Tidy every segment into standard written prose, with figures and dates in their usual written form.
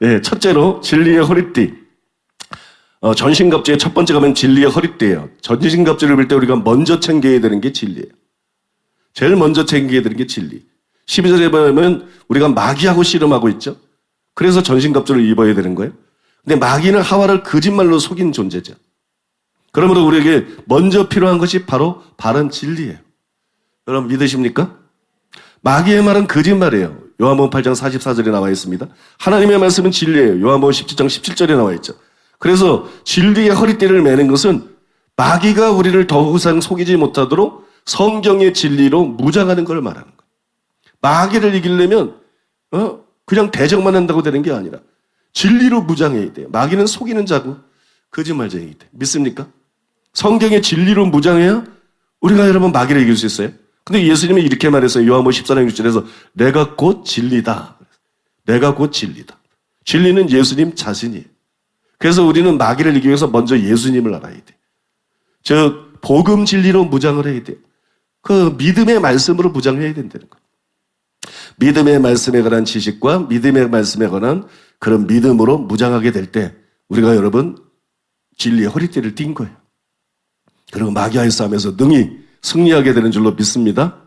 네, 첫째로 진리의 허리띠. 전신갑주의 첫 번째가 면 진리의 허리띠예요. 전신갑주를 입을 때 우리가 먼저 챙겨야 되는 게 진리예요. 제일 먼저 챙겨야 되는 게 진리. 12절에 보면 우리가 마귀하고 씨름하고 있죠. 그래서 전신갑주를 입어야 되는 거예요. 근데 마귀는 하와를 거짓말로 속인 존재죠. 그러므로 우리에게 먼저 필요한 것이 바로 바른 진리예요. 여러분 믿으십니까? 마귀의 말은 거짓말이에요. 요한복음 8장 44절에 나와 있습니다. 하나님의 말씀은 진리예요. 요한복음 17장 17절에 나와 있죠. 그래서 진리의 허리띠를 매는 것은 마귀가 우리를 더 이상 속이지 못하도록 성경의 진리로 무장하는 걸 말하는 거예요. 마귀를 이기려면 그냥 대적만 한다고 되는 게 아니라 진리로 무장해야 돼요. 마귀는 속이는 자고 거짓말쟁이기 때문에. 믿습니까? 성경의 진리로 무장해야 우리가 여러분 마귀를 이길 수 있어요. 근데 예수님이 이렇게 말했어요. 요한복음 14장 6절에서 내가 곧 진리다. 내가 곧 진리다. 진리는 예수님 자신이에요. 그래서 우리는 마귀를 이기기 위해서 먼저 예수님을 알아야 돼요. 즉 복음 진리로 무장을 해야 돼요. 그 믿음의 말씀으로 무장해야 된다는 거예요. 믿음의 말씀에 관한 지식과 믿음의 말씀에 관한 그런 믿음으로 무장하게 될 때 우리가 여러분 진리의 허리띠를 띈 거예요. 그리고 마귀와의 싸움에서 능히 승리하게 되는 줄로 믿습니다.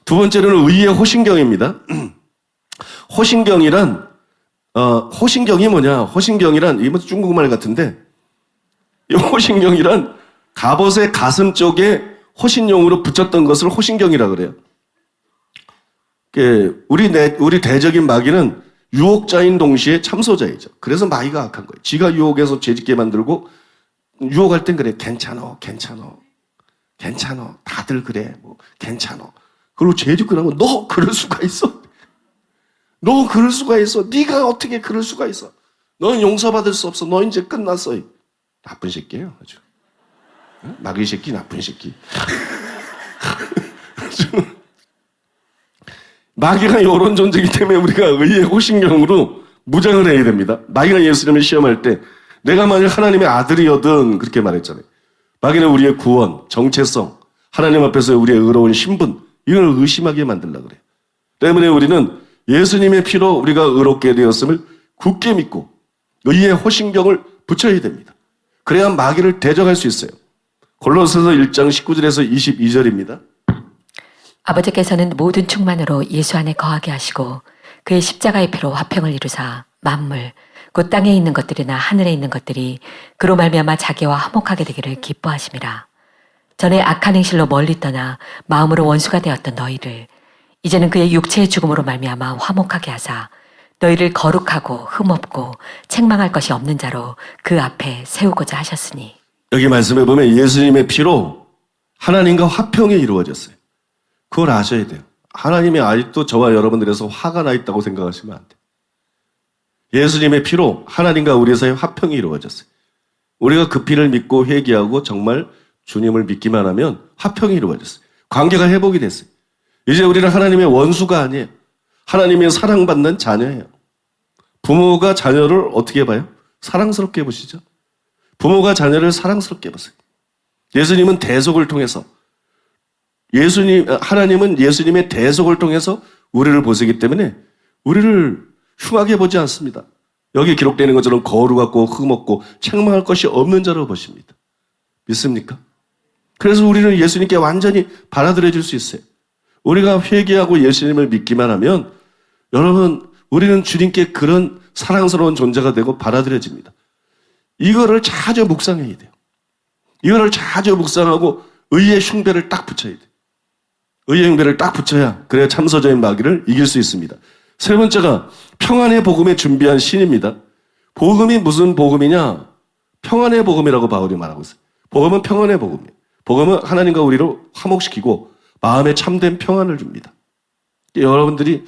두 번째로는 의의 호신경입니다. 호신경이 뭐냐? 호신경이란 이것도 중국말 같은데 이 호신경이란 갑옷의 가슴 쪽에 호신용으로 붙였던 것을 호신경이라 그래요. 우리 대적인 마귀는 유혹자인 동시에 참소자이죠. 그래서 마귀가 악한 거예요. 지가 유혹해서 죄짓게 만들고 유혹할 땐 그래. 괜찮어. 다들 그래. 괜찮어. 그리고 죄짓고 나면 너 그럴 수가 있어. 너 그럴 수가 있어. 네가 어떻게 그럴 수가 있어. 너는 용서받을 수 없어. 너 이제 끝났어. 나쁜 새끼예요. 아주. 마귀 새끼, 나쁜 새끼. 마귀가 이런 존재이기 때문에 우리가 의의 호신경으로 무장을 해야 됩니다. 마귀가 예수님을 시험할 때 내가 만약 하나님의 아들이거든 그렇게 말했잖아요. 마귀는 우리의 구원, 정체성, 하나님 앞에서 우리의 의로운 신분 이걸 의심하게 만들려고 그래요. 때문에 우리는 예수님의 피로 우리가 의롭게 되었음을 굳게 믿고 의의 호신경을 붙여야 됩니다. 그래야 마귀를 대적할 수 있어요. 골로새서 1장 19절에서 22절입니다. 아버지께서는 모든 충만으로 예수 안에 거하게 하시고 그의 십자가의 피로 화평을 이루사 만물 곧 땅에 있는 것들이나 하늘에 있는 것들이 그로 말미암아 자기와 화목하게 되기를 기뻐하심이라. 전에 악한 행실로 멀리 떠나 마음으로 원수가 되었던 너희를 이제는 그의 육체의 죽음으로 말미암아 화목하게 하사 너희를 거룩하고 흠없고 책망할 것이 없는 자로 그 앞에 세우고자 하셨으니. 여기 말씀해 보면 예수님의 피로 하나님과 화평이 이루어졌어요. 그걸 아셔야 돼요. 하나님이 아직도 저와 여러분들에서 화가 나 있다고 생각하시면 안 돼요. 예수님의 피로 하나님과 우리 사이에 화평이 이루어졌어요. 우리가 그 피를 믿고 회개하고 정말 주님을 믿기만 하면 화평이 이루어졌어요. 관계가 회복이 됐어요. 이제 우리는 하나님의 원수가 아니에요. 하나님의 사랑받는 자녀예요. 부모가 자녀를 어떻게 봐요? 사랑스럽게 보시죠. 부모가 자녀를 사랑스럽게 보세요. 예수님은 대속을 통해서 하나님은 예수님의 대속을 통해서 우리를 보시기 때문에 우리를 흉하게 보지 않습니다. 여기 기록되는 것처럼 거룩하고 흠없고 책망할 것이 없는 자로 보십니다. 믿습니까? 그래서 우리는 예수님께 완전히 받아들여질 수 있어요. 우리가 회개하고 예수님을 믿기만 하면 여러분 우리는 주님께 그런 사랑스러운 존재가 되고 받아들여집니다. 이거를 자주 묵상해야 돼요. 이거를 자주 묵상하고 의의 흉배를 딱 붙여야 돼요. 의의 흉배를 딱 붙여야 그래야 참소자인 마귀를 이길 수 있습니다. 세 번째가 평안의 복음에 준비한 신입니다. 복음이 무슨 복음이냐? 평안의 복음이라고 바울이 말하고 있어요. 복음은 평안의 복음이에요. 복음은 하나님과 우리를 화목시키고 마음에 참된 평안을 줍니다. 여러분들이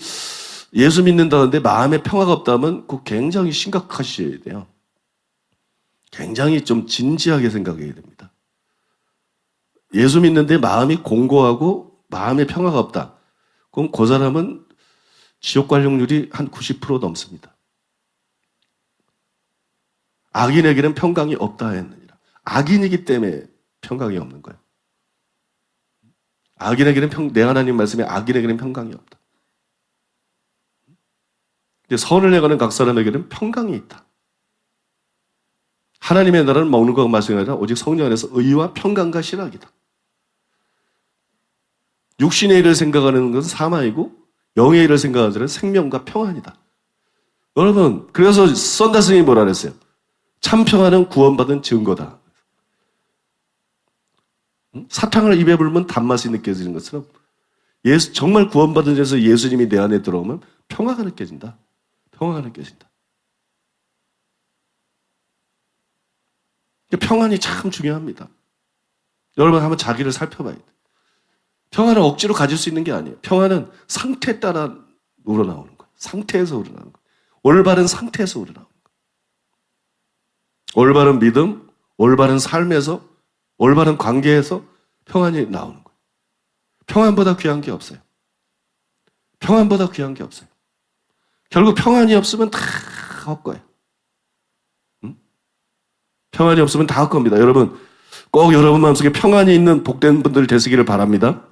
예수 믿는다는데 마음에 평화가 없다면 그거 굉장히 심각하셔야 돼요. 굉장히 좀 진지하게 생각해야 됩니다. 예수 믿는데 마음이 공고하고 마음에 평화가 없다. 그럼 그 사람은 지옥 관용률이 한 90% 넘습니다. 악인에게는 평강이 없다 했느니라. 악인이기 때문에 평강이 없는 거예요. 악인에게는 내 하나님 말씀에 악인에게는 평강이 없다. 근데 선을 행하는 각 사람에게는 평강이 있다. 하나님의 나라는 먹는 것과 마시는 게 아니라 오직 성령 안에서 의와 평강과 실학이다. 육신의 일을 생각하는 것은 사망이고 영의 일을 생각하는 것은 생명과 평안이다. 여러분, 그래서 선다 스님이 뭐라 그랬어요? 참 평안은 구원받은 증거다. 사탕을 입에 불면 단맛이 느껴지는 것처럼 정말 구원받은 데서 예수님이 내 안에 들어오면 평화가 느껴진다. 평화가 느껴진다. 평안이 참 중요합니다. 여러분 한번 자기를 살펴봐야 돼요. 평안을 억지로 가질 수 있는 게 아니에요. 평안은 상태에 따라 우러나오는 거예요. 상태에서 우러나오는 거예요. 올바른 상태에서 우러나오는 거예요. 올바른 믿음, 올바른 삶에서, 올바른 관계에서 평안이 나오는 거예요. 평안보다 귀한 게 없어요. 평안보다 귀한 게 없어요. 결국 평안이 없으면 다 헛거예요. 평안이 없으면 다 헛겁니다. 여러분, 꼭 여러분 마음속에 평안이 있는 복된 분들 되시기를 바랍니다.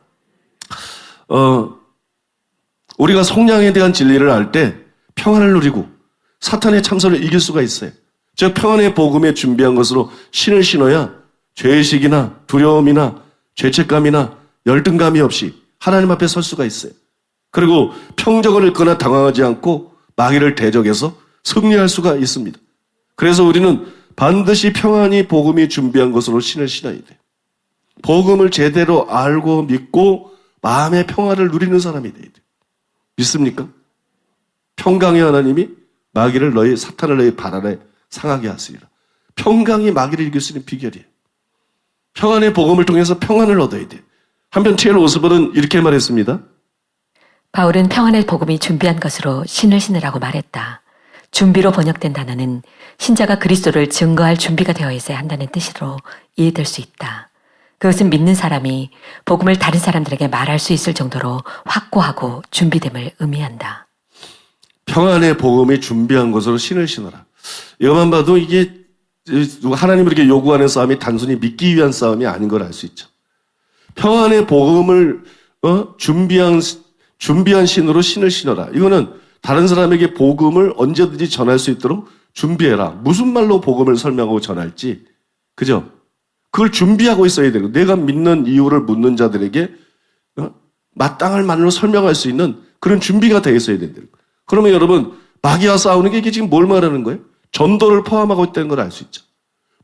우리가 속량에 대한 진리를 알 때 평안을 누리고 사탄의 참선을 이길 수가 있어요. 즉 평안의 복음에 준비한 것으로 신을 신어야 죄의식이나 두려움이나 죄책감이나 열등감이 없이 하나님 앞에 설 수가 있어요. 그리고 평정을 잃거나 당황하지 않고 마귀를 대적해서 승리할 수가 있습니다. 그래서 우리는 반드시 평안이 복음이 준비한 것으로 신을 신어야 돼요. 복음을 제대로 알고 믿고 마음의 평화를 누리는 사람이 돼야 돼요. 믿습니까? 평강의 하나님이 사탄을 너희 발 아래 상하게 하시리라. 평강이 마귀를 이길 수 있는 비결이에요. 평안의 복음을 통해서 평안을 얻어야 돼요. 한편 T.L. 오스본은 이렇게 말했습니다. 바울은 평안의 복음이 준비한 것으로 신을 신으라고 말했다. 준비로 번역된 단어는 신자가 그리스도를 증거할 준비가 되어 있어야 한다는 뜻으로 이해될 수 있다. 그것은 믿는 사람이 복음을 다른 사람들에게 말할 수 있을 정도로 확고하고 준비됨을 의미한다. 평안의 복음이 준비한 것으로 신을 신어라. 이것만 봐도 이게 하나님이 이렇게 요구하는 싸움이 단순히 믿기 위한 싸움이 아닌 걸 알 수 있죠. 평안의 복음을 준비한 신으로 신을 신어라. 이거는 다른 사람에게 복음을 언제든지 전할 수 있도록 준비해라. 무슨 말로 복음을 설명하고 전할지. 그죠? 그걸 준비하고 있어야 되고 내가 믿는 이유를 묻는 자들에게 마땅할 말로 설명할 수 있는 그런 준비가 되어 있어야 된다. 그러면 여러분 마귀와 싸우는 게 이게 지금 뭘 말하는 거예요? 전도를 포함하고 있다는 걸 알 수 있죠.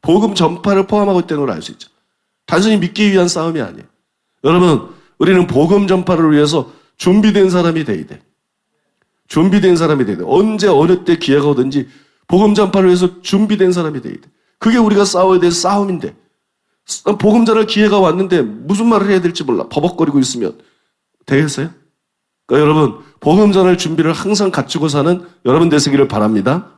복음 전파를 포함하고 있다는 걸 알 수 있죠. 단순히 믿기 위한 싸움이 아니에요. 여러분 우리는 복음 전파를 위해서 준비된 사람이 돼야 돼. 준비된 사람이 돼야 돼. 언제 어느 때 기회가 오든지 복음 전파를 위해서 준비된 사람이 돼야 돼. 그게 우리가 싸워야 될 싸움인데 복음 전할 기회가 왔는데 무슨 말을 해야 될지 몰라. 버벅거리고 있으면 되겠어요? 그러니까 여러분 복음 전할 준비를 항상 갖추고 사는 여러분 되시기를 바랍니다.